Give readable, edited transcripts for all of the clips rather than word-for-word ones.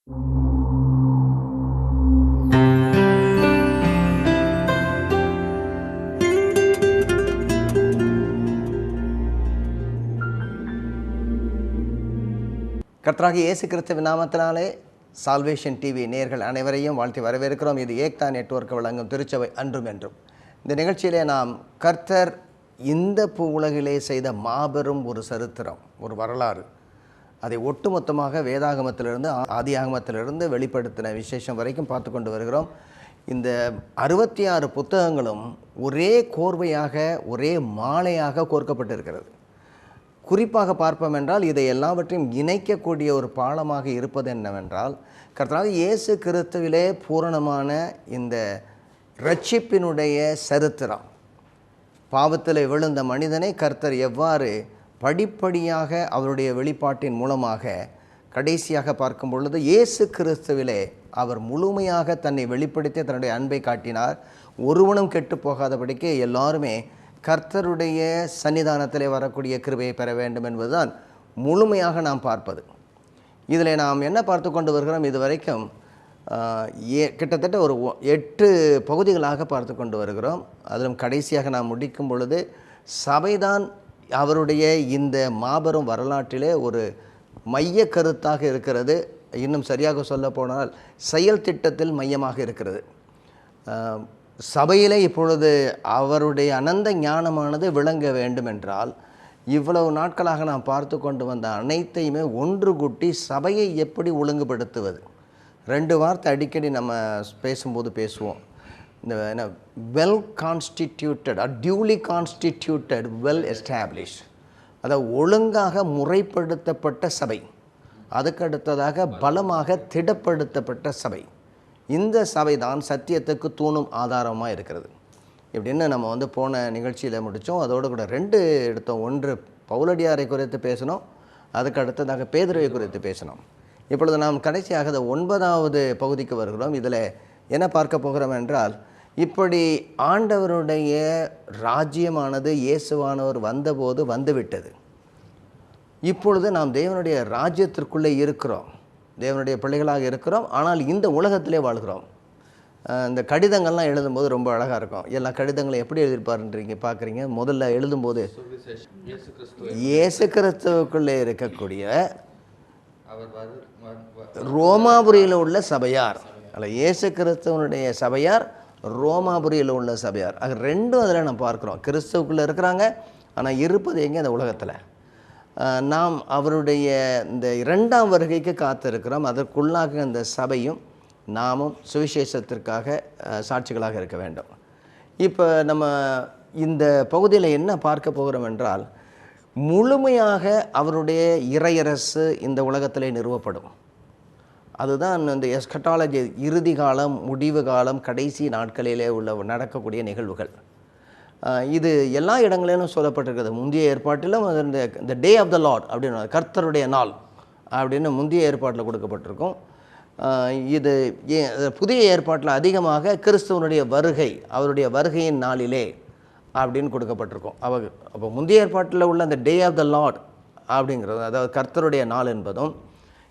கர்த்தராகிய இயேசு கிறிஸ்துவின் நாமத்தினாலே சால்வேஷன் டிவி நேயர்கள் அனைவரையும் வாழ்த்தி வரவேற்கிறோம். இது ஏக்தா நெட்வொர்க் வழங்கும் திருச்சபை அன்றும் என்றும். இந்த நிகழ்ச்சியிலே நாம் கர்த்தர் இந்த உலகிலே செய்த மாபெரும் ஒரு சரித்திரம், ஒரு வரலாறு, அதை ஒட்டுமொத்தமாக வேதாகமத்திலிருந்து ஆதியாகமத்திலிருந்து வெளிப்படுத்தின விசேஷம் வரைக்கும் பார்த்து கொண்டு வருகிறோம். இந்த 66 புத்தகங்களும் ஒரே கோர்வையாக, ஒரே மாலையாக கோர்க்கப்பட்டிருக்கிறது. குறிப்பாக பார்ப்போம் என்றால் இதை எல்லாவற்றையும் இணைக்கக்கூடிய ஒரு பாலமாக இருப்பது என்னவென்றால், கர்த்தராகிய இயேசு கிறிஸ்துவிலே பூரணமான இந்த இரட்சிப்பினுடைய சரித்திரம். பாவத்தில் விழுந்த மனிதனை கர்த்தர் எவ்வாறு படிப்படியாக அவருடைய வெளிப்பாட்டின் மூலமாக கடைசியாக பார்க்கும் பொழுது இயேசு கிறிஸ்துவிலே அவர் முழுமையாக தன்னை வெளிப்படுத்தி தன்னுடைய அன்பை காட்டினார். ஒருவனும் கெட்டு போகாதபடிக்கு எல்லாருமே கர்த்தருடைய சன்னிதானத்திலே வரக்கூடிய கிருபையை பெற வேண்டும் என்பதுதான் முழுமையாக நாம் பார்ப்பது. இதில் நாம் என்ன பார்த்து கொண்டு வருகிறோம்? இதுவரைக்கும் கிட்டத்தட்ட ஒரு 8 பகுதிகளாக பார்த்து கொண்டு வருகிறோம். அதிலும் கடைசியாக நாம் முடிக்கும் பொழுது சபைதான் அவருடைய இந்த மாபெரும் வரலாற்றிலே ஒரு மைய கருத்தாக இருக்கிறது. இன்னும் சரியாக சொல்ல போனால் செயல் திட்டத்தில் மையமாக இருக்கிறது. சபையிலே இப்பொழுது அவருடைய அனந்த ஞானமானது விளங்க வேண்டும் என்றால் இவ்வளவு நாட்களாக நாம் பார்த்து கொண்டு வந்த அனைத்தையுமே ஒன்று கூட்டி சபையை எப்படி ஒழுங்குபடுத்துவது. 2 வார்த்தை அடிக்கடி நம்ம பேசும்போது பேசுவோம். இந்த well constituted, duly constituted, well established, அதாவது ஒழுங்காக முறைப்படுத்தப்பட்ட சபை, அதுக்கு அடுத்ததாக பலமாக திடப்படுத்தப்பட்ட சபை. இந்த சபை தான் சத்தியத்துக்கு தூணும் ஆதாரமாக இருக்கிறது. இப்படின்னு நம்ம போன நிகழ்ச்சியில் முடித்தோம். அதோடு கூட 2 எடுத்தோம். ஒன்று பவுலடியாரை குறித்து பேசணும், அதுக்கு அடுத்ததாக பேதுருவை குறித்து பேசணும். இப்பொழுது நாம் கடைசியாக 9வது பகுதிக்கு வருகிறோம். இதில் என்ன பார்க்க போகிறோம் என்றால், இப்படி ஆண்டவருடைய ராஜ்யமானது இயேசுவானவர் வந்தபோது வந்துவிட்டது. இப்பொழுது நாம் தேவனுடைய ராஜ்யத்திற்குள்ளே இருக்கிறோம், தேவனுடைய பிள்ளைகளாக இருக்கிறோம். ஆனால் இந்த உலகத்திலே வாழ்கிறோம். இந்த கடிதங்கள்லாம் எழுதும்போது ரொம்ப அழகாக இருக்கும். எல்லா கடிதங்களும் எப்படி எழுதியிருப்பாருன்றீங்க பார்க்குறீங்க. முதல்ல எழுதும்போது இயேசு கிறிஸ்துவுக்குள்ளே இருக்கக்கூடிய ரோமாபுரியில் உள்ள சபையார், அல்ல இயேசு கிறிஸ்துவனுடைய சபையார், ரோமாபுரியில் உள்ள சபையார். அது 2 அதில் நம்ம பார்க்குறோம். கிறிஸ்துவுக்குள்ளே இருக்கிறாங்க, ஆனால் இருப்பது எங்கே? இந்த உலகத்தில். நாம் அவருடைய இந்த 2ஆம் வருகைக்கு காத்திருக்கிறோம். அதற்குள்ளாக இந்த சபையும் நாமும் சுவிசேஷத்திற்காக சாட்சிகளாக இருக்க வேண்டும். இப்போ நம்ம இந்த பகுதியில் என்ன பார்க்க போகிறோம் என்றால், முழுமையாக அவருடைய இறையரசு இந்த உலகத்திலே நிறுவப்படும். அதுதான் இந்த எஸ்கட்டாலஜி, இறுதி காலம், முடிவு காலம், கடைசி நாட்களிலே உள்ள நடக்கக்கூடிய நிகழ்வுகள். இது எல்லா இடங்களிலும் சொல்லப்பட்டிருக்கிறது. முந்தைய ஏற்பாட்டிலும் இந்த டே ஆஃப் த லார்ட் அப்படின்னு, கர்த்தருடைய நாள் அப்படின்னு முந்தைய ஏற்பாட்டில் கொடுக்கப்பட்டிருக்கும். இது புதிய ஏற்பாட்டில் அதிகமாக கிறிஸ்துவனுடைய வருகை, அவருடைய வருகையின் நாளிலே அப்படின்னு கொடுக்கப்பட்டிருக்கும். அப்போ முந்தைய ஏற்பாட்டில் உள்ள அந்த டே ஆஃப் த லார்ட் அப்படிங்கிறது, அதாவது கர்த்தருடைய நாள் என்பதும்,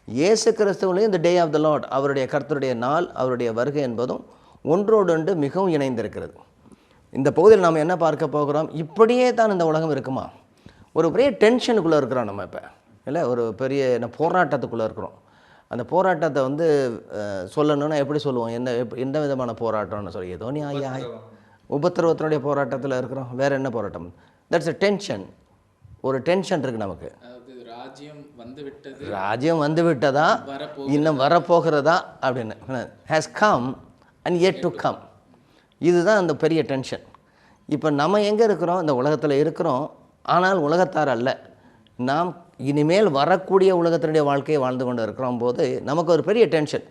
இயேசு கிறிஸ்துவனுடைய இந்த டே ஆஃப் த லார்ட், அவருடைய கர்த்தருடைய நாள், அவருடைய வருகை என்பதும் ஒன்றோடொன்று மிகவும் இணைந்திருக்கிறது. இந்த பகுதியில் நாம் என்ன பார்க்க போகிறோம்? இப்படியே தான் இந்த உலகம் இருக்குமா? ஒரு பெரிய டென்ஷனுக்குள்ளே இருக்கிறோம் நம்ம இப்போ, இல்லை? ஒரு பெரிய போராட்டத்துக்குள்ளே இருக்கிறோம். அந்த போராட்டத்தை சொல்லணும்னா எப்படி சொல்லுவோம்? எந்த விதமான போராட்டம்னு சொல்லி, ஏதோ நீ உபத்திரவத்தினுடைய போராட்டத்தில் இருக்கிறோம். வேறு என்ன போராட்டம்? That's a tension. ஒரு டென்ஷன் இருக்குது நமக்கு. ராஜ்யம் வந்து விட்டதா, இன்னும் வரப்போகிறதா அப்படின்னு, has come and yet to come. இதுதான் அந்த பெரிய டென்ஷன். இப்போ நம்ம எங்கே இருக்கிறோம்? இந்த உலகத்தில் இருக்கிறோம், ஆனால் உலகத்தார் அல்ல. நாம் இனிமேல் வரக்கூடிய உலகத்தினுடைய வாழ்க்கையை வாழ்ந்து கொண்டு இருக்கிறோம் போது நமக்கு ஒரு பெரிய டென்ஷன்.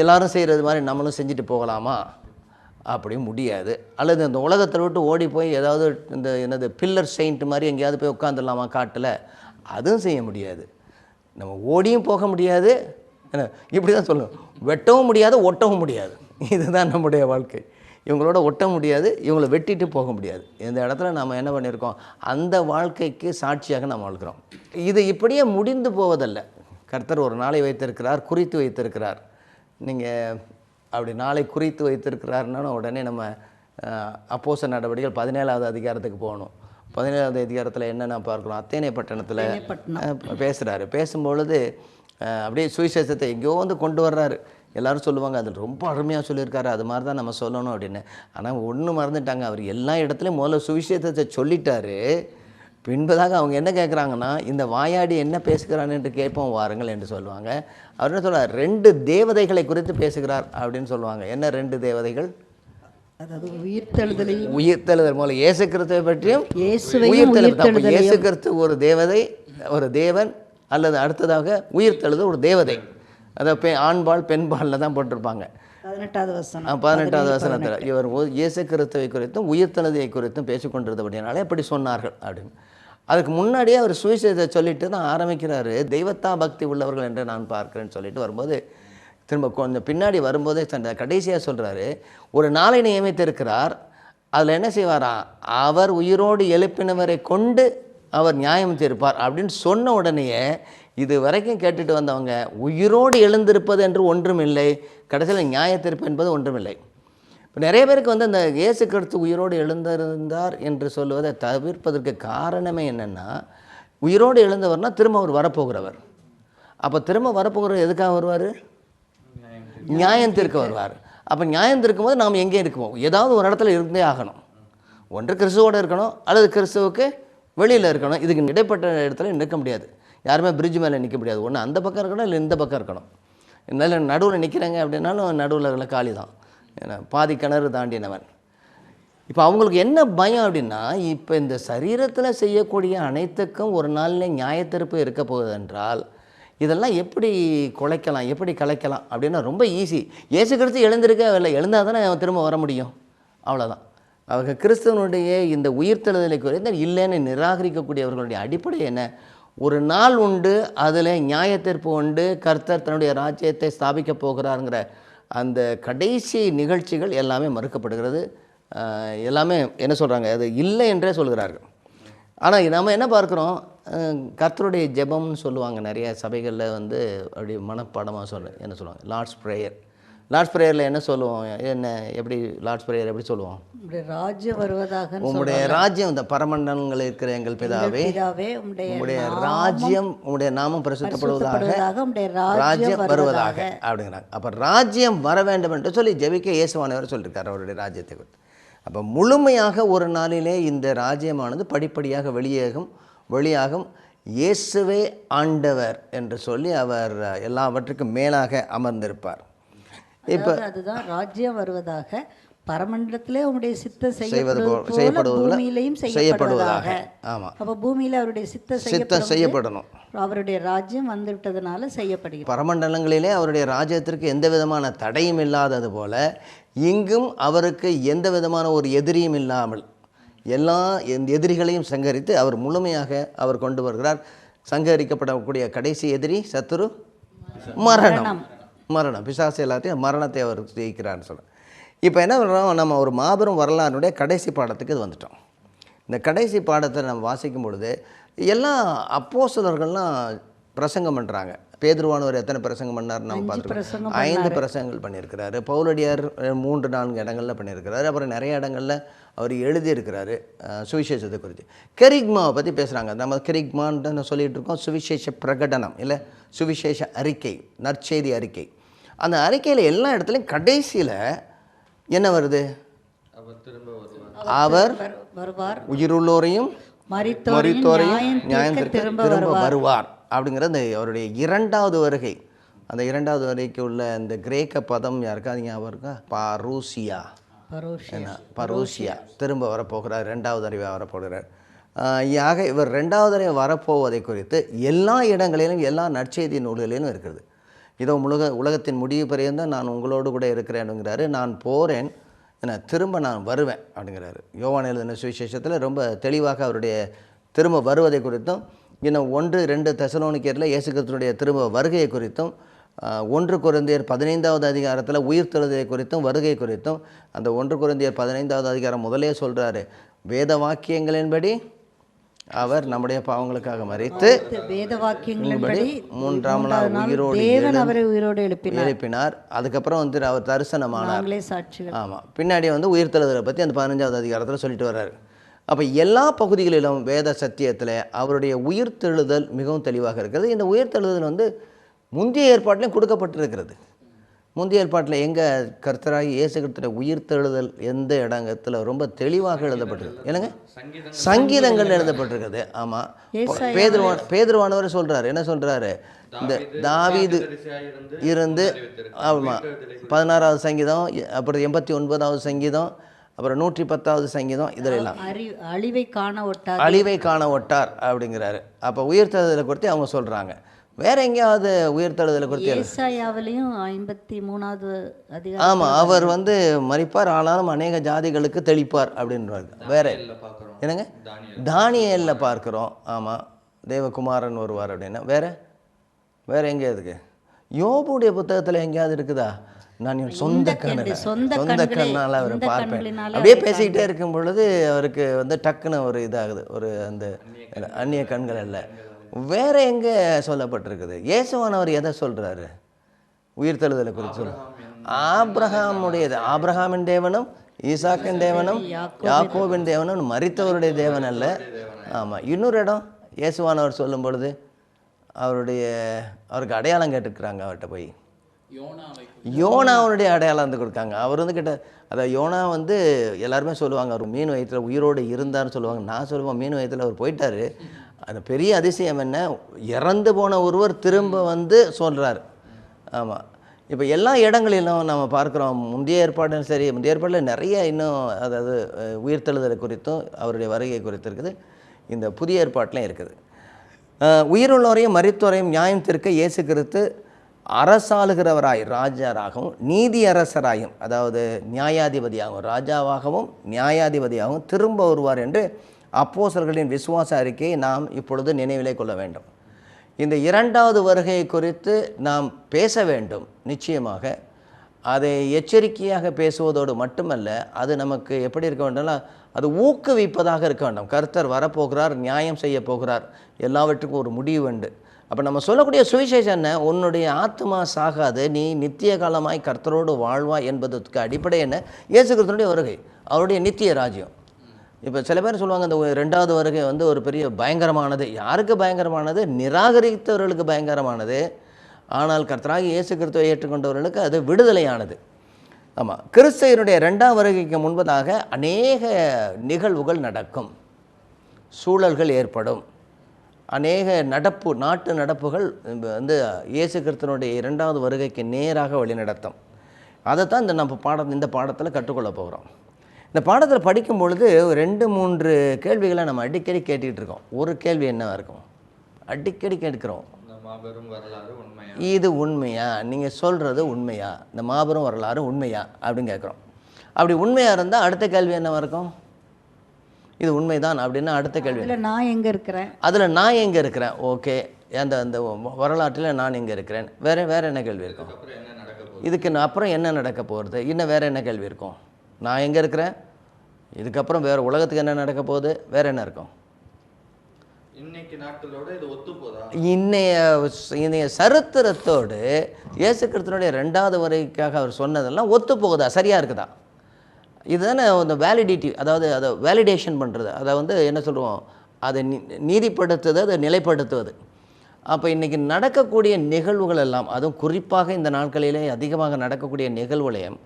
எல்லோரும் செய்கிறது மாதிரி நம்மளும் செஞ்சுட்டு போகலாமா? அப்படி முடியாது. அல்லது இந்த உலகத்தை விட்டு ஓடி போய் ஏதாவது இந்த பில்லர் செயின்ட் மாதிரி எங்கேயாவது போய் உட்காந்துடலாமா காட்டில்? அதுவும் செய்ய முடியாது. நம்ம ஓடியும் போக முடியாது, இப்படி தான் சொல்லணும். வெட்டவும் முடியாது, ஒட்டவும் முடியாது. இதுதான் நம்முடைய வாழ்க்கை. இவங்களோட ஒட்ட முடியாது, இவங்களை வெட்டிட்டு போக முடியாது. இந்த இடத்துல நாம் என்ன பண்ணியிருக்கோம்? அந்த வாழ்க்கைக்கு சாட்சியாக நாம் வாழ்கிறோம். இது இப்படியே முடிந்து போவதல்ல. கர்த்தர் ஒரு நாளை வைத்திருக்கிறார், குறித்து வைத்திருக்கிறார். நீங்கள் அப்படி நாளை குறித்து வைத்திருக்கிறாருன்னா உடனே நம்ம அப்போஸ்தலர் நடவடிக்கைகள் 17வது அதிகாரத்துக்கு போகணும். 17வது அதிகாரத்தில் என்னென்ன பார்க்கணும், அத்தேனே பட்டணத்தில் பேசுகிறாரு. பேசும்பொழுது அப்படியே சுவிசேஷத்தை எங்கேயோ வந்து கொண்டு வர்றாரு. எல்லோரும் சொல்லுவாங்க அது ரொம்ப அருமையாக சொல்லியிருக்காரு, அது மாதிரி தான் நம்ம சொல்லணும் அப்படின்னு. ஆனால் ஒன்று மறந்துட்டாங்க, அவர் எல்லா இடத்துலையும் முதல்ல சுவிசேஷத்தை சொல்லிட்டாரு. பின்பதாக அவங்க என்ன கேட்குறாங்கன்னா, இந்த வாயாடி என்ன பேசுகிறான் என்று கேட்போம் வாருங்கள் என்று சொல்லுவாங்க. அவர் என்ன சொல்கிறார், 2 தேவதைகளை குறித்து பேசுகிறார் அப்படின்னு சொல்லுவாங்க. என்ன 2 தேவதைகள்? அதாவது உயிர்த்தெழுதலையும் உயிர்த்தெழுதல் மூலம் இயேசு கிறிஸ்துவை பற்றியும் உயிர்த்தெழுதல். இயேசு கிறிஸ்து ஒரு தேவதை, ஒரு தேவன், அல்லது அடுத்ததாக உயிர்த்தெழுதல் ஒரு தேவதை. அதாவது ஆண்பால் பெண்பாலில் தான் போட்டிருப்பாங்க. 18வது வசனத்தில் இவர் இயேசு கிறிஸ்துவை குறித்தும் உயிர்த்தெழுதலை குறித்தும் பேசிக்கொண்டிருந்தபடினாலே அப்படி சொன்னார்கள் அப்படின்னு. அதுக்கு முன்னாடியே அவர் சுவிசேஷத்தை சொல்லிட்டு தான் ஆரம்பிக்கிறாரு. தெய்வத்தா பக்தி உள்ளவர்கள் என்று நான் பார்க்கிறேன்னு சொல்லிட்டு வரும்போது, திரும்ப கொஞ்சம் பின்னாடி வரும்போதே கடைசியாக சொல்கிறாரு, ஒரு நாளை நியமித்திருக்கிறார், அதில் என்ன செய்வாரா, அவர் உயிரோடு எழுப்பினவரை கொண்டு அவர் நியாயம் தீர்ப்பார் அப்படின்னு சொன்ன உடனேயே இது வரைக்கும் கேட்டுட்டு வந்தவங்க உயிரோடு எழுந்திருப்பது என்று ஒன்றுமில்லை, கடைசியில் நியாய தீர்ப்பு என்பது ஒன்றுமில்லை. இப்போ நிறைய பேருக்கு வந்து இந்த இயேசு கிறிஸ்து உயிரோடு எழுந்திருந்தார் என்று சொல்லுவதை தவிர்ப்பதற்கு காரணமே என்னென்னா, உயிரோடு எழுந்தவர்னா திரும்ப அவர் வரப்போகிறவர். அப்போ திரும்ப வரப்போகிறவர் எதுக்காக வருவார்? நியாயம் தீர்க்க வருவார். அப்போ நியாயம் தீர்க்கும் போது நாம் எங்கே இருக்குவோம்? ஏதாவது ஒரு இடத்துல இருந்தே ஆகணும். ஒன்று கிறிஸ்துவோடு இருக்கணும், அல்லது கிறிஸ்துவுக்கு வெளியில் இருக்கணும். இதுக்கு இடைப்பட்ட இடத்துல நிற்க முடியாது. யாருமே பிரிட்ஜ் மேலே நிற்க முடியாது. ஒன்று அந்த பக்கம் இருக்கணும், இல்லை இந்த பக்கம் இருக்கணும். இருந்தாலும் நடுவில் நிற்கிறாங்க அப்படின்னாலும் நடுவில் காலி தான். ஏன்னா பாதி கிணறு தாண்டினவன். இப்போ அவங்களுக்கு என்ன பயம் அப்படின்னா, இப்போ இந்த சரீரத்தில் செய்யக்கூடிய அனைத்துக்கும் ஒரு நாளில் நியாயத்தீர்ப்பு இருக்க போகுது என்றால் இதெல்லாம் எப்படி குலைக்கலாம், எப்படி கலைக்கலாம் அப்படின்னா ரொம்ப ஈஸி. இயேசு கிறிஸ்து எழுந்திருக்க இல்லை, எழுந்தால் தானே அவன் திரும்ப வர முடியும், அவ்வளோதான். அவங்க கிறிஸ்துவனுடைய இந்த உயிர்த்தெழுதலை குறித்து இல்லைன்னு நிராகரிக்கக்கூடியவர்களுடைய அடிப்படை என்ன? ஒரு நாள் உண்டு, அதில் நியாயத்தீர்ப்பு உண்டு, கர்த்தர் தன்னுடைய ராஜ்யத்தை ஸ்தாபிக்க போகிறாருங்கிற அந்த கடைசி நிகழ்ச்சிகள் எல்லாமே மறுக்கப்படுகிறது. எல்லாமே என்ன சொல்கிறாங்க, அது இல்லை என்றே சொல்கிறார்கள். ஆனால் நம்ம என்ன பார்க்குறோம், கர்த்தருடைய ஜெபம்னு சொல்லுவாங்க. நிறைய சபைகளில் வந்து அப்படி மனப்பாடமாக என்ன சொல்லுவாங்க, லார்ட்ஸ் ப்ரேயர். லார்ட்ஸ் ப்ரேயரில் என்ன சொல்லுவோம், என்ன எப்படி லார்ட்ஸ் ப்ரேயர் எப்படி சொல்லுவோம்? ராஜ்யம் வருவதாக, உங்களுடைய ராஜ்யம், இந்த பரமண்டலங்கள் இருக்கிற எங்கள் பிதாவே, உங்களுடைய ராஜ்யம், உங்களுடைய நாமம் பிரசித்தப்படுவதாக, ராஜ்யம் வருவதாக அப்படிங்கிறாங்க. அப்போ ராஜ்யம் வர வேண்டும் என்று சொல்லி ஜெபிக்க இயேசுவானவர் சொல்லியிருக்கார் அவருடைய ராஜ்யத்தை குறித்து. அப்போ முழுமையாக ஒரு நாளிலே இந்த ராஜ்யமானது படிப்படியாக வெளியாகும். இயேசுவே ஆண்டவர் என்று சொல்லி அவர் எல்லாவற்றுக்கும் மேலாக அமர்ந்திருப்பார். இப்போ அதுதான் ராஜ்யம் வருவதாக, பரமண்டலத்திலே உங்களுடைய சித்தம் செய்யப்படுவதாக. ஆமாம், அப்போ பூமியில் அவருடைய சித்தம் செய்யப்படணும். அவருடைய ராஜ்யம் வந்துவிட்டதுனால செய்யப்படுகிறது. பரமண்டலங்களிலே அவருடைய ராஜ்யத்திற்கு எந்த விதமான தடையும் இல்லாதது போல இங்கும் அவருக்கு எந்த விதமான ஒரு எதிரியும் இல்லாமல் எல்லா எதிரிகளையும் சங்கரித்து அவர் முழுமையாக அவர் கொண்டு வருகிறார். சங்கரிக்கப்படக்கூடிய கடைசி எதிரி சத்துரு மரணம். பிசாசு எல்லாத்தையும் மரணத்தை அவர் ஜெயிக்கிறார்னு சொல்கிறேன். இப்போ என்ன பண்ணுறோம், நம்ம ஒரு மாபெரும் வரலாறுடைய கடைசி பாடத்துக்கு இது வந்துட்டோம். இந்த கடைசி பாடத்தை நம்ம வாசிக்கும் பொழுது எல்லா அப்போஸ்தலர்கள்லாம் பிரசங்கம் பண்ணுறாங்க. பேதுருவானவர் எத்தனை பிரசங்கம் பண்ணார் நம்ம பார்த்துருக்கோம். 5 பிரசங்கங்கள் பண்ணியிருக்கிறாரு. பவுலடியார் 3-4 இடங்களில் பண்ணியிருக்கிறாரு. அப்புறம் நிறைய இடங்களில் அவர் எழுதியிருக்கிறாரு சுவிசேஷத்தை குறித்து. கெரிக்மாவை பற்றி பேசுகிறாங்க. நம்ம கெரிக்மான்னு சொல்லிகிட்டு இருக்கோம். சுவிசேஷ பிரகடனம், இல்லை சுவிசேஷ அறிக்கை, நற்செய்தி அறிக்கை. அந்த அறிக்கையில் எல்லா இடத்துலையும் கடைசியில் என்ன வருது? அவர் உயிருள்ளோரையும் மரித்தோரையும் நியாயத்திற்கு திரும்ப வருவார் அப்படிங்கிற அந்த அவருடைய 2வது வருகை. அந்த 2வது வருகைக்கு உள்ள அந்த கிரேக்க பதம் யாருக்கா அது ஞாபகம் இருக்கா? பரோசியா. திரும்ப வரப்போகிறார், 2வது அறிவை வரப்போகிறார். ஆக இவர் 2வது அறிவை வரப்போவதை குறித்து எல்லா இடங்களிலும் எல்லா நற்செய்தி நூல்களிலும் இருக்கிறது. இதோ உலகத்தின் முடிவு பரியந்தான் நான் உங்களோடு கூட இருக்கிறேன்னுங்கிறாரு. நான் போகிறேன், திரும்ப நான் வருவேன் அப்படிங்கிறாரு. யோவான் எழுதின சுவிசேஷத்தில் ரொம்ப தெளிவாக அவருடைய திரும்ப வருவதை குறித்தும், இன்னும் 1-2 தெசலோனிக்கேயரில் இயேசு கிறிஸ்துவினுடைய திரும்ப வருகையை குறித்தும், 1 கொரிந்தியர் 15வது அதிகாரத்தில் உயிர்த்தெழுதலை குறித்தும் வருகை குறித்தும், அந்த 1 கொரிந்தியர் 15வது அதிகாரம் முதலே சொல்கிறாரு, வேத வாக்கியங்களின்படி அவர் நம்முடைய பாவங்களுக்காக மரித்து வேத வாக்கியங்களின்படி மூன்றாம் நாள் உயிரோடு தேவன் அவரை உயிரோடு எழுப்பினார். அதுக்கப்புறம் வந்து அவர் தரிசனமானார். நாங்களே சாட்சிகள். ஆமாம், பின்னாடி வந்து உயிர்த்தெழுதலை பற்றி அந்த 15வது அதிகாரத்தில் சொல்லிட்டு வர்றாரு. அப்போ எல்லா பகுதிகளிலும் வேத சத்தியத்தில் அவருடைய உயிர்த்தெழுதல் மிகவும் தெளிவாக இருக்கிறது. இந்த உயிர்த்தெழுதல் வந்து முந்தைய ஏற்பாட்டிலையும் கொடுக்கப்பட்டிருக்கிறது. முந்தைய ஏற்பாட்டில் எங்கே கர்த்தராகி இயேசு கிறிஸ்துவின் உயிர்த்தெழுதல் எந்த இடத்துல ரொம்ப தெளிவாக எழுதப்பட்டிருக்கு? என்னங்க, சங்கீதங்கள் எழுதப்பட்டிருக்குது. ஆமாம், பேதுருவானவர் சொல்கிறார், என்ன சொல்கிறாரு? இந்த தாவீது இருந்து, ஆமாம், 16வது சங்கீதம், அப்புறம் 89வது சங்கீதம், அப்புறம் 110வது சங்கீதம், இதெல்லாம் அழிவை காண ஒட்டார் அப்படிங்கிறாரு. அப்போ உயிர்த்தெழுதலை குறித்து அவங்க சொல்கிறாங்க. வேற எங்கேயாவது உயிர்த்தெழுதலை குறித்து? ஏசாயாவிலையும் 53வது அதிகாரம். ஆமாம், அவர் வந்து மரிப்பார், ஆனாலும் அநேக ஜாதிகளுக்கு தெளிப்பார் அப்படின்றாரு. வேற என்னங்க, தானியேலில் பார்க்குறோம். ஆமாம், தேவகுமாரன் வருவார் அப்படின்னா. வேற எங்கே இருக்கு? யோபுடைய புத்தகத்தில் எங்கேயாவது இருக்குதா? நான் சொந்த கண்ணால் அவர் பார்ப்பேன். அப்படியே பேசிக்கிட்டே இருக்கும் பொழுது அவருக்கு வந்து டக்குன்னு ஒரு இதாகுது, ஒரு அந்த அந்நிய கண்கள் அல்ல. வேற எங்கே சொல்லப்பட்டிருக்குது? இயேசுவானவர் எதை சொல்கிறாரு உயிர்த்தெழுதலை குறித்து? ஆபிரகாமின் தேவனும் ஈசாக்கின் தேவனும் யாக்கோபின் தேவனும் மரித்தவருடைய தேவன் அல்ல. ஆமாம், இன்னொரு இடம் இயேசுவானவர் சொல்லும் பொழுது அவருக்கு அடையாளம் கேட்டுக்கிறாங்க. அவர்கிட்ட போய் யோனாவுடைய அடையாளம் வந்து கொடுக்காங்க. அவர் வந்து கிட்ட, அதாவது யோனா வந்து எல்லாருமே சொல்லுவாங்க அவர் மீன் வயிற்றில் உயிரோடு இருந்தார்னு சொல்லுவாங்க. நான் சொல்லுவேன் மீன் வயிற்றில் அவர் போயிட்டார். அந்த பெரிய அதிசயம் என்ன, இறந்து போன ஒருவர் திரும்ப வந்து சொல்கிறார். ஆமாம், இப்போ எல்லா இடங்களிலும் நம்ம பார்க்குறோம். முந்தைய ஏற்பாடும் சரி, முந்தைய ஏற்பாடில் நிறைய இன்னும், அதாவது உயிர்த்தெழுதலை குறித்தும் அவருடைய வருகை குறித்து இருக்குது. இந்த புதிய ஏற்பாட்டிலையும் இருக்குது. உயிருள்ளவரையும் மரித்தோரையும் நியாயம் தீர்க்க இயேசு கிறிஸ்து அரசாளுகிறவராய் ராஜாராகவும் நீதி அரசராயும், அதாவது நியாயாதிபதியாகவும், ராஜாவாகவும் நியாயாதிபதியாகவும் திரும்ப வருவார் என்று அப்போஸ்தலர்களின் விசுவாச அறிக்கையை நாம் இப்பொழுது நினைவிலே கொள்ள வேண்டும். இந்த இரண்டாவது வருகை குறித்து நாம் பேச வேண்டும். நிச்சயமாக அதை எச்சரிக்கையாக பேசுவதோடு மட்டுமல்ல, அது நமக்கு எப்படி இருக்க வேண்டும்னா, அது ஊக்குவிப்பதாக இருக்க வேண்டும். கர்த்தர் வரப்போகிறார், நியாயம் செய்ய போகிறார், எல்லாவற்றுக்கும் ஒரு முடிவு உண்டு. அப்போ நம்ம சொல்லக்கூடிய சுவிசேஷம் என்ன? உன்னுடைய ஆத்மா சாகாது, நீ நித்திய காலமாய் கர்த்தரோடு வாழ்வாய் என்பதற்கு அடிப்படை என்ன? இயேசு கிறிஸ்துவினுடைய வருகை, அவருடைய நித்திய ராஜ்யம். இப்போ சில பேர் சொல்லுவாங்க இந்த ரெண்டாவது வருகை வந்து ஒரு பெரிய பயங்கரமானது. யாருக்கு பயங்கரமானது? நிராகரித்தவர்களுக்கு பயங்கரமானது. ஆனால் கர்த்தராகிய இயேசு கிறிஸ்துவை ஏற்றுக்கொண்டவர்களுக்கு அது விடுதலையானது. ஆமாம், கிறிஸ்துவினுடைய ரெண்டாம் வருகைக்கு முன்பதாக அநேக நிகழ்வுகள் நடக்கும், சூழல்கள் ஏற்படும், அநேக நாட்டு நடப்புகள் வந்து இயேசு கிறிஸ்துவினுடைய இரண்டாவது வருகைக்கு நேராக வழிநடத்தும். அதைத்தான் இந்த பாடத்தில் கற்றுக்கொள்ள போகிறோம். இந்த பாடத்தில் படிக்கும் பொழுது 2-3 கேள்விகளை நம்ம அடிக்கடி கேட்டுக்கிட்டு இருக்கோம். ஒரு கேள்வி என்னவாக இருக்கும்? அடிக்கடி கேட்கிறோம், இது உண்மையா? நீங்கள் சொல்கிறது உண்மையா? இந்த மாபெரும் வரலாறு உண்மையா அப்படின்னு கேட்குறோம். அப்படி உண்மையாக இருந்தால் அடுத்த கேள்வி என்னவாக இருக்கும்? இது உண்மைதான் அப்படின்னா அடுத்த கேள்வி, நான் எங்கே இருக்கிறேன்? அதில் நான் எங்கே இருக்கிறேன்? ஓகே, அந்த வரலாற்றில் நான் எங்கே இருக்கிறேன்? வேறு என்ன கேள்வி இருக்கும்? இதுக்கு அப்புறம் என்ன நடக்க போகிறது? இன்னும் வேறு என்ன கேள்வி இருக்கும்? நான் எங்கே இருக்கிறேன், இதுக்கப்புறம் வேறு உலகத்துக்கு என்ன நடக்க போகுது, வேறு என்ன இருக்கும்? இன்னைய சரித்திரத்தோடு இயேசு கிறிஸ்துவினுடைய ரெண்டாவது வருகைக்காக அவர் சொன்னதெல்லாம் ஒத்து போகுதா, சரியாக இருக்குதா? இதுதானே அந்த வேலிடிட்டி, அதாவது அதை வேலிடேஷன் பண்ணுறது, அதை வந்து என்ன சொல்லுவோம், அதை நீதிப்படுத்துவது, அதை நிலைப்படுத்துவது. அப்போ இன்றைக்கி நடக்கக்கூடிய நிகழ்வுகள் எல்லாம், அதுவும் குறிப்பாக இந்த நாட்களிலே அதிகமாக நடக்கக்கூடிய நிகழ்வுகளையும்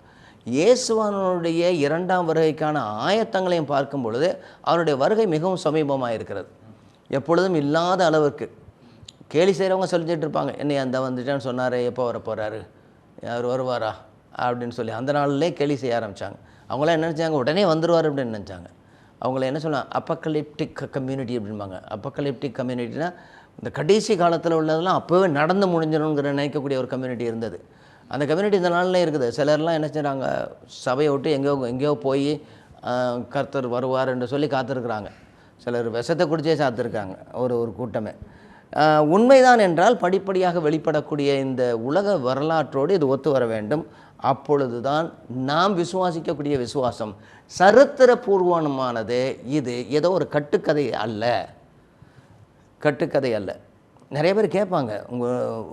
இயேசுவானுடைய இரண்டாம் வருகைக்கான ஆயத்தங்களையும் பார்க்கும் பொழுது அவருடைய வருகை மிகவும் சமீபமாக இருக்கிறது. எப்பொழுதும் இல்லாத அளவுக்கு கேலி செய்கிறவங்க சொல்லிட்டு இருப்பாங்க, என்னை அந்த வந்துட்டேன்னு சொன்னார், எப்போ வர போகிறாரு, அவர் வருவாரா அப்படின்னு சொல்லி அந்த நாளிலே கேலி செய்ய ஆரம்பித்தாங்க. அவங்களாம் என்ன நினச்சாங்க, உடனே வந்துடுவார் அப்படின்னு நினச்சாங்க. அவங்கள என்ன சொல்லுவாங்க, அப்பக்கலிப்டிக் கம்யூனிட்டி அப்படின்பாங்க. அப்பக்கலிப்டிக் கம்யூனிட்டினா இந்த கடைசி காலத்தில் உள்ளதெல்லாம் அப்போவே நடந்து முடிஞ்சிடணுங்கிற நினைக்கக்கூடிய ஒரு கம்யூனிட்டி இருந்தது. அந்த கம்யூனிட்டி இந்த நாளில் இருக்குது. சிலர்லாம் என்ன செய்கிறாங்க, சபையை விட்டு எங்கேயோ போய் கர்த்தர் வருவார் என்று சொல்லி காத்திருக்கிறாங்க. சிலர் விஷத்தை குடிச்சே சாத்திருக்காங்க ஒரு கூட்டமே. உண்மைதான் என்றால் படிப்படியாக வெளிப்படக்கூடிய இந்த உலக வரலாற்றோடு இது ஒத்து வர வேண்டும். அப்பொழுது தான் நாம் விசுவாசிக்கக்கூடிய விசுவாசம் சரித்திரபூர்வமானது. இது ஏதோ ஒரு கட்டுக்கதை அல்ல. கட்டுக்கதை அல்ல. நிறைய பேர் கேட்பாங்க,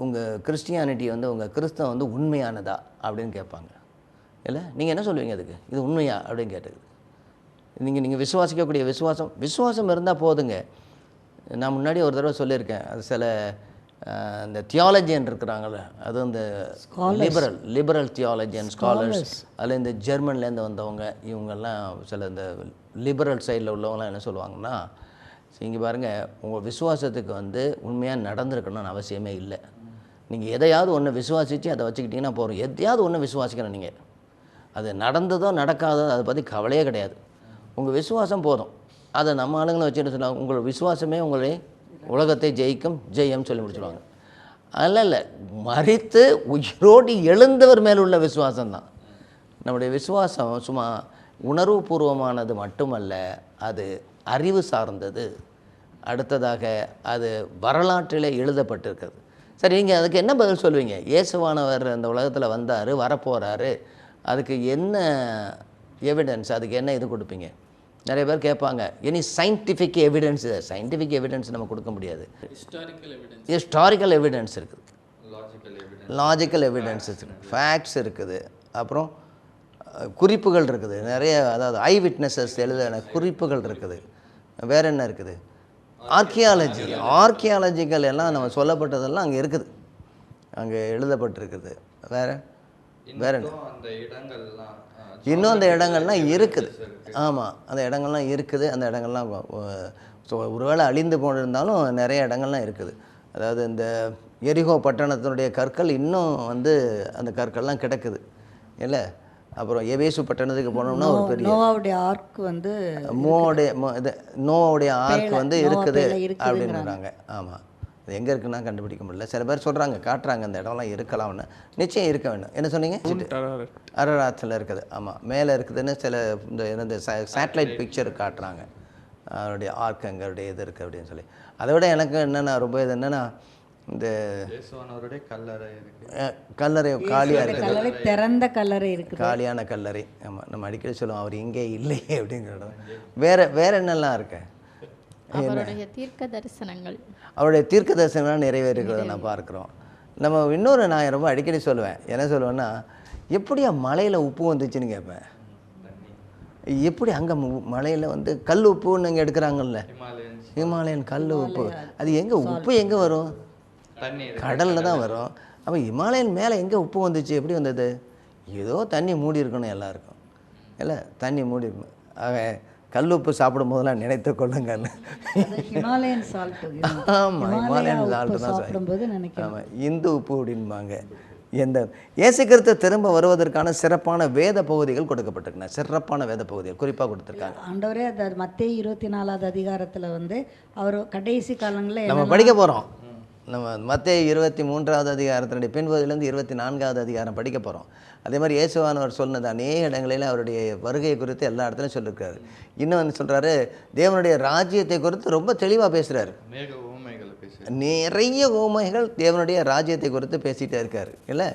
உங்கள் கிறிஸ்டியானிட்டி வந்து உங்கள் கிறிஸ்தவம் வந்து உண்மையானதா அப்படின்னு கேட்பாங்க. இல்லை, நீங்கள் என்ன சொல்லுவீங்க அதுக்கு? இது உண்மையா அப்படின்னு கேட்டது. நீங்கள் விசுவாசிக்கக்கூடிய விசுவாசம் இருந்தால் போதுங்க. நான் முன்னாடி ஒரு தடவை சொல்லியிருக்கேன், அது சில இந்த தியாலஜியன் இருக்கிறாங்கள, அது இந்த லிபரல் தியாலஜியன் ஸ்காலர்ஸ், அதில் இந்த ஜெர்மன்லேருந்து வந்தவங்க, இவங்கெல்லாம் சில இந்த லிபரல் சைடில் உள்ளவங்களாம் என்ன சொல்லுவாங்கன்னா, இங்கே பாருங்கள், உங்கள் விசுவாசத்துக்கு வந்து உண்மையாக நடந்திருக்கணும்னு அவசியமே இல்லை. நீங்கள் எதையாவது ஒன்று விசுவாசித்து அதை வச்சுக்கிட்டிங்கன்னா போகிறோம். எதையாவது ஒன்று விசுவாசிக்கணும் நீங்கள். அது நடந்ததோ நடக்காதோ அதை பற்றி கவலையே கிடையாது. உங்கள் விசுவாசம் போதும். அதை நம்ம ஆளுங்களை வச்சுட்டு சொன்னாங்க, உங்கள் விசுவாசமே உங்களை உலகத்தை ஜெயம் சொல்லி முடிச்சுடுவாங்க. அதெல்லாம் இல்லை, மரித்து உயிரோடு எழுந்தவர் மேல் உள்ள விசுவாசம்தான். நம்முடைய விசுவாசம் சும்மா உணர்வுபூர்வமானது மட்டுமல்ல, அது அறிவு சார்ந்தது. அடுத்ததாக அது வரலாற்றிலே எழுதப்பட்டிருக்கிறது. சரி, நீங்கள் அதுக்கு என்ன பதில் சொல்லுவீங்க? இயேசுவானவர் அந்த உலகத்தில் வந்தார், வரப்போகிறாரு, அதுக்கு என்ன எவிடன்ஸ், அதுக்கு என்ன இது கொடுப்பீங்க? நிறைய பேர் கேட்பாங்க, any scientific evidence. Scientific evidence நம்ம கொடுக்க முடியாது. ஹிஸ்டாரிக்கல் எவிடன்ஸ் இருக்குது, லாஜிக்கல் எவிடன்ஸ் இருக்குது, ஃபேக்ட்ஸ் இருக்குது, அப்புறம் குறிப்புகள் இருக்குது நிறைய. அதாவது ஐ விட்னஸஸ் எழுதின குறிப்புகள் இருக்குது. வேறு என்ன இருக்குது? ஆர்கியாலஜிக்கல் எல்லாம் நம்ம சொல்லப்பட்டதெல்லாம் அங்கே இருக்குது, அங்கே எழுதப்பட்டிருக்குது. வேறு என்ன? இன்னும் அந்த இடங்கள்லாம் இருக்குது. ஆமாம், அந்த இடங்கள்லாம் இருக்குது. அந்த இடங்கள்லாம் ஒருவேளை அழிந்து போனிருந்தாலும் நிறைய இடங்கள்லாம் இருக்குது. அதாவது இந்த எரிகோ பட்டணத்தினுடைய கற்கள் இன்னும் வந்து அந்த கற்கள்லாம் கிடக்குது இல்லை. அப்புறம் எபேசு பட்டணத்துக்கு போனோம்னா ஒரு பெரிய நோவாவுடைய ஆர்க் வந்து நோவாவுடைய ஆர்க் வந்து இருக்குது அப்படின்றாங்க. ஆமாம், அது எங்கே இருக்குன்னா கண்டுபிடிக்க முடியல. சில பேர் சொல்கிறாங்க, காட்டுறாங்க அந்த இடம்லாம் இருக்கலாம்னு. நிச்சயம் இருக்க வேண்டும். என்ன சொன்னீங்க? அரராத்தில் இருக்குது. ஆமாம், மேலே இருக்குதுன்னு சில இந்த சேட்டலைட் பிக்சர் காட்டுறாங்க, அவருடைய ஆர்க் எங்களுடைய இது இருக்குது அப்படின்னு சொல்லி. அதை விட எனக்கு என்னென்னா ரொம்ப இது என்னென்னா, இந்த கல்லறை காலியாக இருக்குது, திறந்த கல்லறை இருக்குது, காலியான கல்லறை. ஆமாம், நம்ம அடிக்கடி சொல்லுவோம் அவர் இங்கே இல்லையே அப்படிங்கிறது. வேற என்னெல்லாம் இருக்கு? அவருடைய தீர்க்க தரிசனங்கள் நிறைவேறுகிறத நான் பார்க்குறோம். நம்ம இன்னொரு நான் ரொம்ப அடிக்கடி சொல்லுவேன், என்ன சொல்லுவேன்னா, எப்படியா மலையில் உப்பு வந்துச்சுன்னு கேட்பேன். எப்படி அங்கே மலையில் வந்து கல் உப்புன்னு இங்கே எடுக்கிறாங்கல்ல, ஹிமாலயன் கல் உப்பு, அது எங்கே உப்பு எங்கே வரும்? கடலில் தான் வரும். அப்போ ஹிமாலயன் மேலே எங்கே உப்பு வந்துச்சு? எப்படி வந்தது? ஏதோ தண்ணி மூடி இருக்கணும் எல்லாருக்கும், இல்லை தண்ணி மூடி இருக்கணும். ஆக கல் உப்பு சாப்பிடும் போதெல்லாம் நினைத்து கொள்ளுங்கள். Himalayan salt. ஆமாம், ஹிமாலயன் சால்ட்டு தான் சாப்பிடும்போது நினைக்கிறேன். ஆமாம், இந்து உப்பு அப்படின்பாங்க. எந்த இயேசு கிறிஸ்து திரும்ப வருவதற்கான சிறப்பான வேத பகுதிகள் கொடுக்கப்பட்டிருக்கின்றன. சிறப்பான வேத பகுதிகள் குறிப்பாக கொடுத்துருக்காங்க. ஆண்டவரே அது மத்தேயு 24வது அதிகாரத்தில் வந்து அவர் கடைசி காலங்களில் நம்ம படிக்க போகிறோம். நம்ம மத்தேயு 23வது அதிகாரத்தினுடைய பின்பகுதியிலேருந்து 24வது அதிகாரம் படிக்க போகிறோம். அதே மாதிரி இயேசுவானவர் சொன்னது அநேக இடங்களில் அவருடைய வருகையை குறித்து எல்லா இடத்துலையும் சொல்லியிருக்காரு. இன்னும் வந்து சொல்கிறாரு, தேவனுடைய ராஜ்யத்தை குறித்து ரொம்ப தெளிவாக பேசுகிறாரு. நிறைய உவமைகள் தேவனுடைய ராஜ்யத்தை குறித்து பேசிகிட்டே இருக்கார் இல்லை,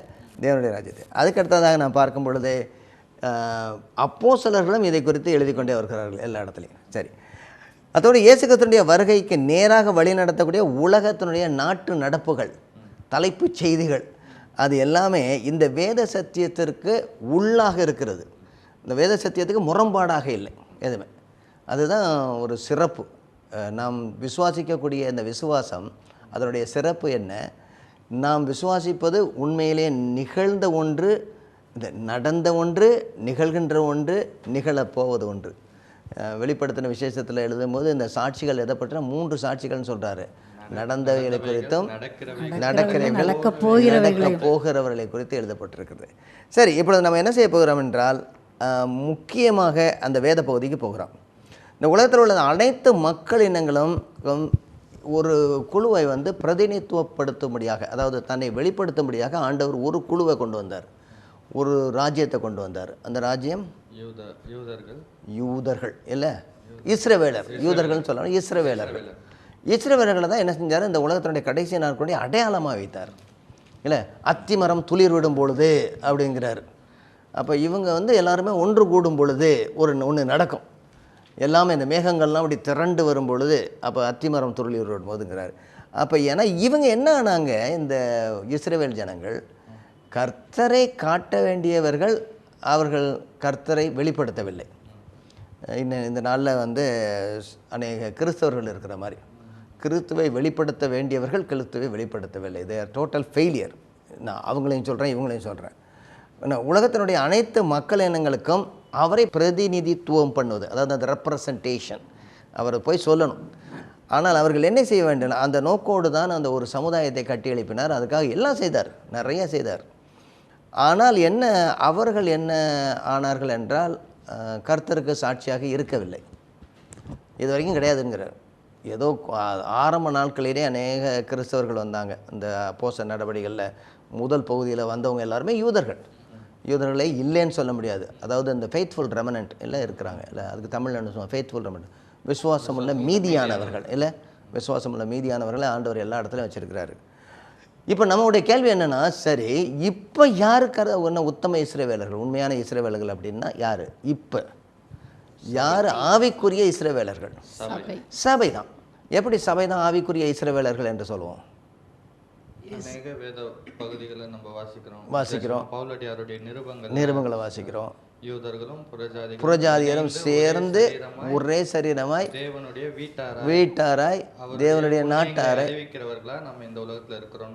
தேவனுடைய ராஜ்யத்தை. அதுக்கடுத்ததாக நான் பார்க்கும் பொழுது அப்போஸ்தலர்களும் இதை குறித்து எழுதி கொண்டே வருகிறார்கள் எல்லா இடத்துலையும். சரி, அதோடு இயேசு கிறிஸ்துவினுடைய வருகைக்கு நேராக வழி நடத்தக்கூடிய உலகத்தினுடைய நாட்டு நடப்புகள், தலைப்புச் செய்திகள், அது எல்லாமே இந்த வேத சத்தியத்திற்கு உள்ளாக இருக்கிறது. இந்த வேத சத்தியத்துக்கு முரண்பாடாக இல்லை எதுவுமே. அதுதான் ஒரு சிறப்பு. நாம் விசுவாசிக்கக்கூடிய இந்த விசுவாசம், அதனுடைய சிறப்பு என்ன? நாம் விசுவாசிப்பது உண்மையிலே நிகழ்ந்த ஒன்று, இந்த நடந்த ஒன்று, நிகழ்கின்ற ஒன்று, நிகழப்போவது ஒன்று. வெளிப்படுத்தின விசேஷத்தில் எழுதும்போது இந்த சாட்சிகள் எதை பற்றின 3 சாட்சிகள்னு சொல்கிறாரு. நடந்தவைகளை குறித்தும், நடக்க போகிறவர்களை குறித்து எழுதப்பட்டிருக்கிறது. சரி, இப்பொழுது நம்ம என்ன செய்ய போகிறோம் என்றால், முக்கியமாக அந்த வேத பகுதிக்கு போகிறோம். இந்த உலகத்தில் உள்ள அனைத்து மக்கள் இனங்களும் ஒரு குழுவை வந்து பிரதிநிதித்துவப்படுத்தும்படியாக, அதாவது தன்னை வெளிப்படுத்தும்படியாக ஆண்டவர் ஒரு குழுவை கொண்டு வந்தார், ஒரு ராஜ்யத்தை கொண்டு வந்தார். அந்த ராஜ்யம் யூதர்கள் இல்லை, இஸ்ரவேலர். யூதர்கள்னு சொல்லணும், இஸ்ரவேலர்கள். இஸ்ரவேலர்களை தான் என்ன செஞ்சார்? இந்த உலகத்தினுடைய கடைசி நாட்களுடைய அடையாளமாக வைத்தார் இல்லை. அத்திமரம் துளிர் விடும் பொழுது அப்படிங்கிறார். அப்போ இவங்க வந்து எல்லாருமே ஒன்று கூடும் பொழுது ஒன்று நடக்கும். எல்லாமே இந்த மேகங்கள்லாம் அப்படி திரண்டு வரும் பொழுது அப்போ அத்திமரம் துருளி வரும் போதுங்கிறார். அப்போ ஏன்னா இவங்க என்ன ஆனாங்க, இந்த இஸ்ரவேல் ஜனங்கள் கர்த்தரை காட்ட வேண்டியவர்கள், அவர்கள் கர்த்தரை வெளிப்படுத்தவில்லை. இன்னும் இந்த நாளில் வந்து அநேக கிறிஸ்தவர்கள் இருக்கிற மாதிரி, கிறிஸ்துவை வெளிப்படுத்த வேண்டியவர்கள் கிறிஸ்துவை வெளிப்படுத்தவில்லை. இது டோட்டல் ஃபெயிலியர். நான் அவங்களையும் சொல்கிறேன், இவங்களையும் சொல்கிறேன். உலகத்தினுடைய அனைத்து மக்கள் இனங்களுக்கும் அவரை பிரதிநிதித்துவம் பண்ணுவது, அதாவது அந்த ரெப்ரசன்டேஷன், அவரை போய் சொல்லணும். ஆனால் அவர்கள் என்ன செய்ய வேண்டும், அந்த நோக்கோடு தான் அந்த ஒரு சமுதாயத்தை கட்டி எழுப்பினார். அதுக்காக எல்லாம் செய்தார், நிறைய செய்தார். ஆனால் என்ன, அவர்கள் என்ன ஆனார்கள் என்றால் கர்த்தருக்கு சாட்சியாக இருக்கவில்லை. இது வரைக்கும் கிடையாதுங்கிறார். ஏதோ ஆரம்ப நாட்களிலே அநேக கிறிஸ்தவர்கள் வந்தாங்க. இந்த அப்போஸ்தலர் நடவடிக்கைகளில் முதல் பகுதியில் வந்தவங்க எல்லாருமே யூதர்களே இல்லைன்னு சொல்ல முடியாது. அதாவது இந்த ஃபெய்த்ஃபுல் ரெமனன்ட் எல்லாம் இருக்கிறாங்க இல்லை, அதுக்கு தமிழில் என்ன சொல்லுவாங்க, ஃபெய்த்ஃபுல் ரெமனன்ட், விசுவாசமுள்ள மீதியானவர்கள் இல்லை, விசுவாசமுள்ள மீதியானவர்களை ஆண்டவர் எல்லா இடத்துலையும் வச்சுருக்கிறாரு. இப்போ நம்மளுடைய கேள்வி என்னென்னா, சரி இப்போ யாருக்கு ஒன்று உத்தம இஸ்ரவேலர்கள், உண்மையான இஸ்ரவேலர்கள் அப்படின்னா யார்? இப்போ யார் ஆவிக்குரிய இஸ்ரவேலர்கள்? சபை தான். எப்படி சபை தான் ஆவிக்குரிய இஸ்ரவேலர்கள் என்று சொல்லுவோம்? அநேக வேத பகுதிகளை நம்ம வாசிக்கிறோம். பவுலடியாருடைய நிருபங்களை வாசிக்கிறோம். யூதர்களும் புறஜாதியரும் சேர்ந்து ஒரே சரீரமாய் தேவனுடைய வீட்டாராய் தேவனுடைய நாட்டாரை நம்ம இந்த உலகத்தில் இருக்கிறோம்.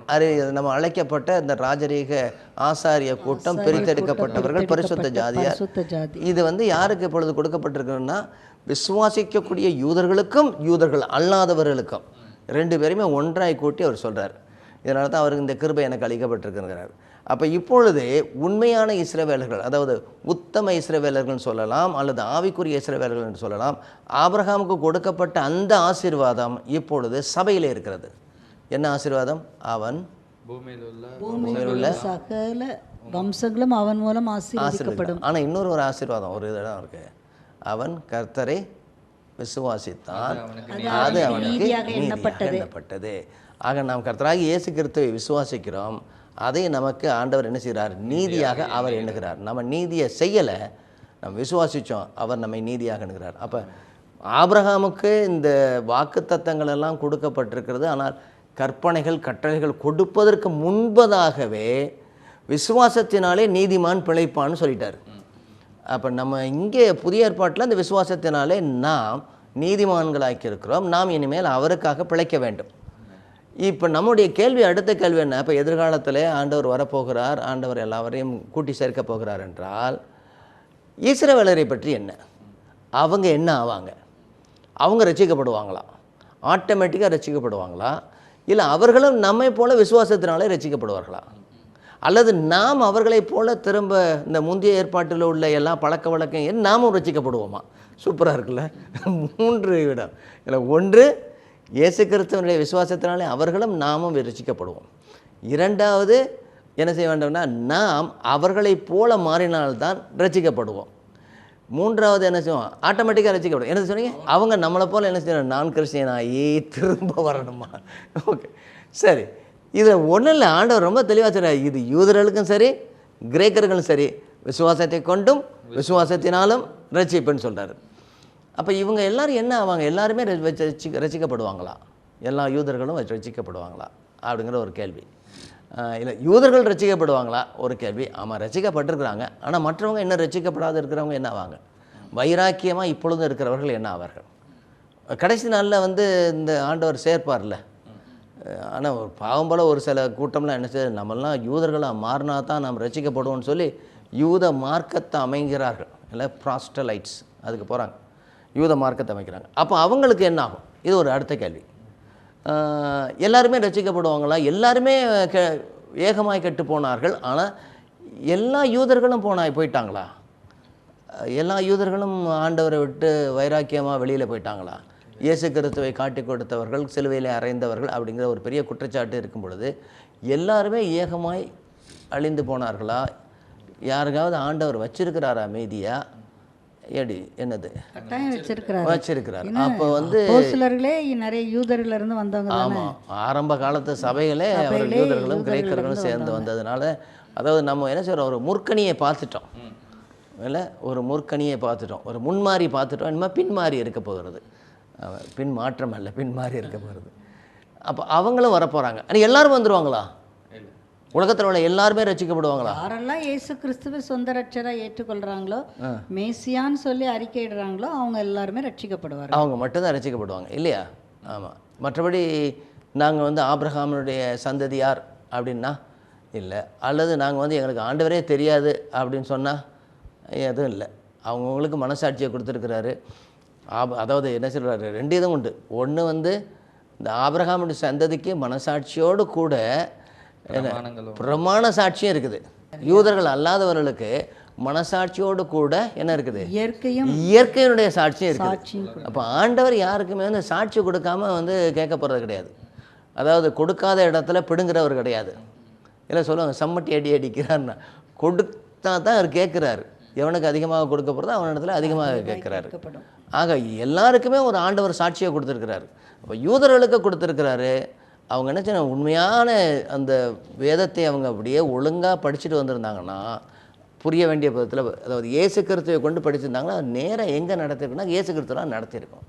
நம்ம அழைக்கப்பட்ட இந்த ராஜரீக ஆசாரிய கூட்டம், பிரித்தெடுக்கப்பட்டவர்கள், பரிசுத்த ஜாதியார். இது வந்து யாருக்கு இப்பொழுது கொடுக்கப்பட்டிருக்குன்னா, விசுவாசிக்கக்கூடிய யூதர்களுக்கும் யூதர்கள் அல்லாதவர்களுக்கும் ரெண்டு பேருமே ஒன்றாய் கூட்டி அவர் சொல்கிறார். இதனால தான் அவருக்கு இந்த கிருபை எனக்கு அளிக்கப்பட்டிருக்கிறார். அப்போ இப்பொழுது உண்மையான இஸ்ரவேலர்கள், அதாவது உத்தம இஸ்ரவேலர்கள் சொல்லலாம், அல்லது ஆவிக்குரிய இஸ்ரவேலர்கள் என்று சொல்லலாம். ஆபிரகாமுக்கு கொடுக்கப்பட்ட அந்த ஆசீர்வாதம் இப்பொழுது சபையில் இருக்கிறது. என்ன ஆசீர்வாதம்? அவன் பூமியில் உள்ள சகல வம்சங்களும் அவன் மூலம் ஆசீர்வதிக்கப்படும். ஆனால் இன்னொரு ஆசீர்வாதம் ஒரு இடம் இருக்கு. அவன் கர்த்தரை விசுவாசித்தான், அது அவனுக்கு எண்ணப்பட்டது. ஆக நாம் கர்த்தராகி இயேசு கிறிஸ்துவை விசுவாசிக்கிறோம், அதை நமக்கு ஆண்டவர் என்ன செய்கிறார்? நீதியாக அவர் எண்ணுகிறார். நம்ம நீதியை செய்யலை, நம்ம விசுவாசித்தோம், அவர் நம்மை நீதியாக எண்ணுகிறார். அப்போ ஆபிரகாமுக்கு இந்த வாக்குத்தத்தங்கள் எல்லாம் கொடுக்கப்பட்டிருக்கிறது. ஆனால் கற்பனைகள் கட்டளைகள் கொடுப்பதற்கு முன்பதாகவே விசுவாசத்தினாலே நீதிமான் பிழைப்பான்னு சொல்லிட்டார். அப்போ நம்ம இங்கே புதிய ஏற்பாட்டில் இந்த விசுவாசத்தினாலே நாம் நீதிமான்களாக்கி இருக்கிறோம். நாம் இனிமேல் அவருக்காக பிழைக்க வேண்டும். இப்போ நம்முடைய கேள்வி, அடுத்த கேள்வி என்ன? இப்போ எதிர்காலத்தில் ஆண்டவர் வரப்போகிறார், ஆண்டவர் எல்லாவரையும் கூட்டி சேர்க்க போகிறார் என்றால் இஸ்ரவேலரை பற்றி என்ன? அவங்க என்ன ஆவாங்க? அவங்க ரட்சிக்கப்படுவாங்களா? ஆட்டோமேட்டிக்காக ரட்சிக்கப்படுவாங்களா? இல்லை அவர்களும் நம்மை போல விசுவாசத்தினாலே ரட்சிக்கப்படுவார்களா? அல்லது நாம் அவர்களைப் போல திரும்ப இந்த முந்தைய ஏற்பாட்டில் உள்ள எல்லா பழக்க வழக்கம் நாமும் ரட்சிக்கப்படுவோமா? சூப்பராக இருக்குல்ல. 3 இடம் இல்லை. ஒன்று, இயேசு கிறிஸ்துவனுடைய விசுவாசத்தினாலே அவர்களும் நாமும் ரட்சிக்கப்படுவோம். இரண்டாவது என்ன செய்ய வேண்டும்னா, நாம் அவர்களைப் போல மாறினால்தான் ரட்சிக்கப்படுவோம். மூன்றாவது என்ன செய்வோம்? ஆட்டோமேட்டிக்காக ரட்சிக்கப்படும். என்ன சொன்னீங்க? அவங்க நம்மளை போல் என்ன செய்யணும்? நான் கிறிஸ்டியனாகி திரும்ப வரணுமா? ஓகே, சரி. இதில் ஒன்றும் இல்லை, ஆண்டவர் ரொம்ப தெளிவாக சொல்கிறார். இது யூதர்களுக்கும் சரி, கிரேக்கர்களும் சரி, விசுவாசத்தை கொண்டும் விசுவாசத்தினாலும் ரட்சிப்புன்னு சொல்கிறார். அப்போ இவங்க எல்லோரும் என்ன ஆவாங்க? எல்லாருமே ரட்சிக்கப்படுவாங்களா? எல்லா யூதர்களும் ரட்சிக்கப்படுவாங்களா அப்படிங்கிற ஒரு கேள்வி. இல்லை, யூதர்கள் ரட்சிக்கப்படுவாங்களா ஒரு கேள்வி. ஆமாம், ரட்சிக்கப்பட்டிருக்கிறாங்க. ஆனால் மற்றவங்க என்ன ரட்சிக்கப்படாத இருக்கிறவங்க என்ன ஆவாங்க? வைராக்கியமாக இப்பொழுதும் இருக்கிறவர்கள் என்ன ஆவார்கள்? கடைசி நாளில் வந்து இந்த ஆண்டவர் சேர்ப்பார்ல. ஆனால் ஒரு பாவம் போல் ஒரு சில கூட்டம்லாம் என்ன செய்ய, நம்மெல்லாம் யூதர்களாக மாறினா தான் நாம் ரட்சிக்கப்படுவோம்னு சொல்லி யூத மார்க்கத்தை அமைக்கிறார்கள். இல்லை, ப்ராஸ்டலைட்ஸ் அதுக்கு போகிறாங்க, யூத மார்க்கத்தை அமைக்கிறாங்க. அப்போ அவங்களுக்கு என்ன ஆகும்? இது ஒரு அடுத்த கேள்வி. எல்லாருமே ரட்சிக்கப்படுவாங்களா? எல்லாருமே ஏகமாய் கெட்டு போனார்கள். ஆனால் எல்லா யூதர்களும் போயிட்டாங்களா? எல்லா யூதர்களும் ஆண்டவரை விட்டு வைராக்கியமாக வெளியில் போயிட்டாங்களா? இயேசு கிறிஸ்துவை காட்டி கொடுத்தவர்கள், சிலுவையிலே அறைந்தவர்கள் அப்படிங்கிற ஒரு பெரிய குற்றச்சாட்டு இருக்கும் பொழுது எல்லாருமே ஏகமாய் அழிந்து போனார்களா? யாருக்காவது ஆண்டவர் வச்சிருக்கிறாரா மீதியா? ஏடி என்னது வச்சிருக்கிறார். அப்போ வந்து சிலர்களே நிறைய யூதர்கள் இருந்து வந்தவங்க. ஆமாம், ஆரம்ப காலத்து சபைகளே அவர்கள் யூதர்களும் கிரேக்கர்களும் சேர்ந்து வந்ததுனால, அதாவது நம்ம என்ன செய்கிறோம், ஒரு முற்கனியை பார்த்துட்டோம். இல்லை ஒரு முற்கனியை பார்த்துட்டோம், ஒரு முன்மாறி பார்த்துட்டோம், இனிமேல் பின்மாறி இருக்க போகிறது. பின் மாற்றம் அல்ல, பின்மாறி இருக்க போகிறது. அப்போ அவங்களும் வரப்போகிறாங்க. ஆனால் எல்லோரும் வந்துடுவாங்களா? உலகத்தில் உள்ள எல்லாருமே ரட்சிக்கப்படுவாங்களா? யாரெல்லாம் இயேசு கிறிஸ்துவை சொந்த ரட்சராக ஏற்றுக்கொள்கிறாங்களோ, மேசியான்னு சொல்லி அறிக்கையிடுறாங்களோ, அவங்க எல்லாருமே ரட்சிக்கப்படுவாங்க. அவங்க மட்டும்தான் ரட்சிக்கப்படுவாங்க இல்லையா? ஆமாம். மற்றபடி நாங்கள் வந்து ஆபிரகாமினுடைய சந்ததியார் அப்படின்னா இல்லை, அல்லது நாங்கள் வந்து எங்களுக்கு ஆண்டவரே தெரியாது அப்படின்னு சொன்னால் எதுவும் இல்லை. அவங்கவுங்களுக்கு மனசாட்சியை கொடுத்துருக்கிறாரு. அதாவது என்ன சொல்கிறாரு, 2 இதுவும் உண்டு. ஒன்று வந்து இந்த ஆபிரகாமுடைய சந்ததிக்கு மனசாட்சியோடு கூட பிரமாண சாட்சியும் இருக்குது. யூதர்கள் அல்லாதவர்களுக்கு மனசாட்சியோடு கூட என்ன இருக்குது, இயற்கையினுடைய சாட்சியும் இருக்குது. அப்போ ஆண்டவர் யாருக்குமே வந்து சாட்சி கொடுக்காம வந்து கேட்க போகிறது கிடையாது. அதாவது கொடுக்காத இடத்துல பிடுங்குறவர் கிடையாது. இல்லை சொல்லுவாங்க சம்மட்டி அடி அடிக்கிறார்னா, கொடுத்தா தான் அவர் கேட்குறாரு. எவனுக்கு அதிகமாக கொடுக்க போகிறதோ அவன் இடத்துல அதிகமாக கேட்குறாரு. ஆக எல்லாருக்குமே ஒரு ஆண்டவர் சாட்சியை கொடுத்துருக்கிறாரு. அப்போ யூதர்களுக்கு கொடுத்துருக்கிறாரு. அவங்க என்ன செய்யணும், உண்மையான அந்த வேதத்தை அவங்க அப்படியே ஒழுங்காக படிச்சுட்டு வந்திருந்தாங்கன்னா புரிய வேண்டிய பதத்தில், அதாவது இயேசு கிறிஸ்துவை கொண்டு படிச்சிருந்தாங்கன்னா அது நேராக எங்கே நடத்திருக்குன்னா இயேசு கிறிஸ்துவெலாம் நடத்தியிருக்கோம்.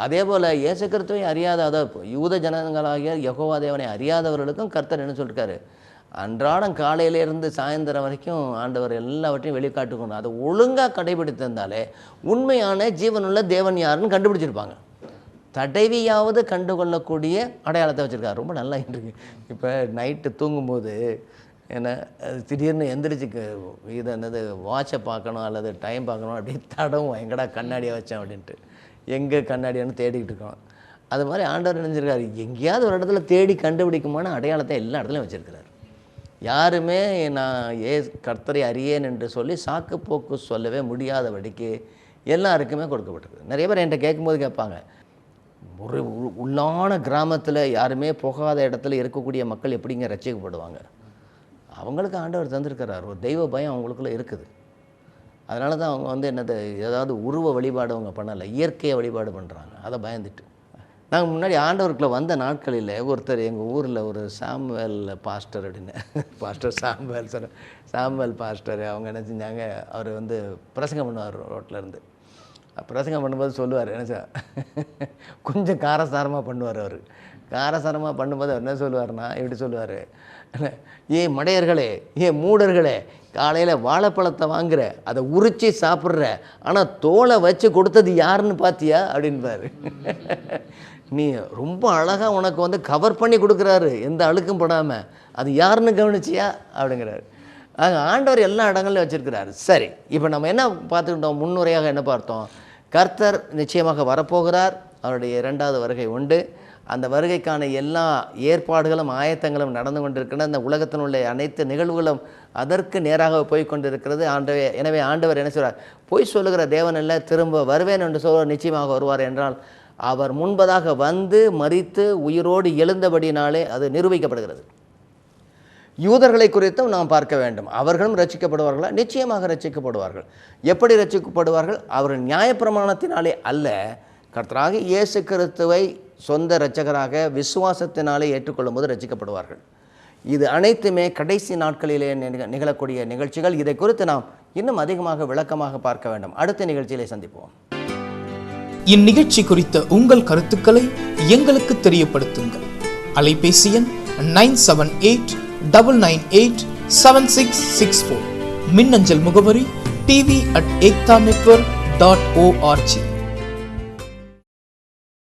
அதே போல் இயேசு கிறிஸ்துவை அறியாத, அதாவது யூத ஜனங்களாகிய யெகோவா தேவனை அறியாதவர்களுக்கும் கர்த்தர் என்ன சொல்லியிருக்காரு, அன்றாடம் காலையிலேருந்து சாயந்தரம் வரைக்கும் ஆண்டவர் எல்லாவற்றையும் வெளிக்காட்டுக்கணும். அதை ஒழுங்காக கடைபிடித்திருந்தாலே உண்மையான ஜீவனுள்ள தேவன் யாருன்னு கண்டுபிடிச்சிருப்பாங்க. தடவியாவது கண்டுகொள்ளக்கூடிய அடையாளத்தை வச்சுருக்காரு. ரொம்ப நல்லா இருக்கு. இப்போ நைட்டு தூங்கும்போது ஏன்னா திடீர்னு எந்திரிச்சு இதை என்னது வாட்சை பார்க்கணும் அல்லது டைம் பார்க்கணும் அப்படின்னு தடவும், எங்கடா கண்ணாடியை வச்சேன் அப்படின்ட்டு எங்கே கண்ணாடியான்னு தேடிக்கிட்டு இருக்கோம். அது மாதிரி ஆண்டவர் நினைச்சிருக்காரு, எங்கேயாவது ஒரு இடத்துல தேடி கண்டுபிடிக்குமான அடையாளத்தை எல்லா இடத்துலையும் வச்சுருக்கிறார். யாருமே நான் கர்த்தரை அறியேன் என்று சொல்லி சாக்கு போக்கு சொல்லவே முடியாதபடிக்கு எல்லாருக்குமே கொடுக்கப்பட்டிருக்கு. நிறைய பேர் என்கிட்ட கேட்கும்போது கேட்பாங்க, ஒரு உள்ளான கிராமத்தில் யாருமே போகாத இடத்துல இருக்கக்கூடிய மக்கள் எப்படிங்க ரட்சிக்கப்படுவாங்க? அவங்களுக்கு ஆண்டவர் தந்திருக்கிறார். ஒரு தெய்வ பயம் அவங்களுக்குள்ளே இருக்குது. அதனால தான் அவங்க வந்து என்னது ஏதாவது உருவ வழிபாடு அவங்க பண்ணலை, இயற்கையை வழிபாடு பண்ணுறாங்க. அதை பயந்துட்டு நாங்கள் முன்னாடி ஆண்டவருக்குள்ளே வந்த நாட்களில் ஒருத்தர் எங்கள் ஊரில் ஒரு சாமுவேல் பாஸ்டர் அப்படின்னு, பாஸ்டர் சாமுவேல் பாஸ்டர், அவங்க என்ன செஞ்சாங்க, அவர் வந்து பிரசங்கம் பண்ணுவார். ரோட்டில் இருந்து பிரசங்கம் பண்ணும்போது சொல்லுவார், என்ன சார் கொஞ்சம் காரசாரமாக பண்ணுவார். அவர் காரசாரமாக பண்ணும்போது அவர் என்ன சொல்லுவார்னா இப்படி சொல்லுவார், ஏன் மடையர்களே, ஏன் மூடர்களே, காலையில் வாழைப்பழத்தை வாங்குற, அதை உரித்து சாப்பிட்ற, ஆனால் தோலை வச்சு கொடுத்தது யாருன்னு பார்த்தியா அப்படின்பார். நீ ரொம்ப அழகாக உனக்கு வந்து கவர் பண்ணி கொடுக்குறாரு எந்த அழுக்கும் படாமல், அது யாருன்னு கவனிச்சியா அப்படிங்கிறாரு. ஆக ஆண்டவர் எல்லா இடங்கள்லையும் வச்சுருக்கிறாரு. சரி, இப்போ நம்ம என்ன பார்த்துக்கிட்டோம், முன்னுரையாக என்ன பார்த்தோம், கர்த்தர் நிச்சயமாக வரப்போகிறார். அவருடைய 2வது வருகை உண்டு. அந்த வருகைக்கான எல்லா ஏற்பாடுகளும் ஆயத்தங்களும் நடந்து கொண்டிருக்கின்றன. அந்த உலகத்தில் உள்ள அனைத்து நிகழ்வுகளும் அதற்கு நேராக போய் கொண்டிருக்கிறது. எனவே ஆண்டவர் என்ன சொல்கிறார், பொய் சொல்லுகிற தேவன் அல்ல, திரும்ப வருவேன் என்று சொல்வார், நிச்சயமாக வருவார் என்றால் அவர் முன்பதாக வந்து மரித்து உயிரோடு எழுந்தபடினாலே அது நிரூபிக்கப்படுகிறது. யூதர்களை குறித்தும் நாம் பார்க்க வேண்டும். அவர்களும் ரட்சிக்கப்படுவார்களா? நிச்சயமாக ரட்சிக்கப்படுவார்கள். எப்படி ரட்சிக்கப்படுவார்கள்? அவர்கள் நியாயப்பிரமாணத்தினாலே அல்ல, கர்த்தராகிய இயேசு கிறிஸ்துவை சொந்த இரட்சகராக விசுவாசத்தினாலே ஏற்றுக்கொள்ளும் போது ரட்சிக்கப்படுவார்கள். இது அனைத்துமே கடைசி நாட்களிலே நிகழக்கூடிய நிகழ்ச்சிகள். இதை குறித்து நாம் இன்னும் அதிகமாக விளக்கமாக பார்க்க வேண்டும். அடுத்த நிகழ்ச்சியிலே சந்திப்போம். இந்நிகழ்ச்சி குறித்த உங்கள் கருத்துக்களை எங்களுக்கு தெரியப்படுத்துங்கள். அலைபேசி எண் 979899876664. மின்னஞ்சல் முகவரி tv@ektanetwork.org.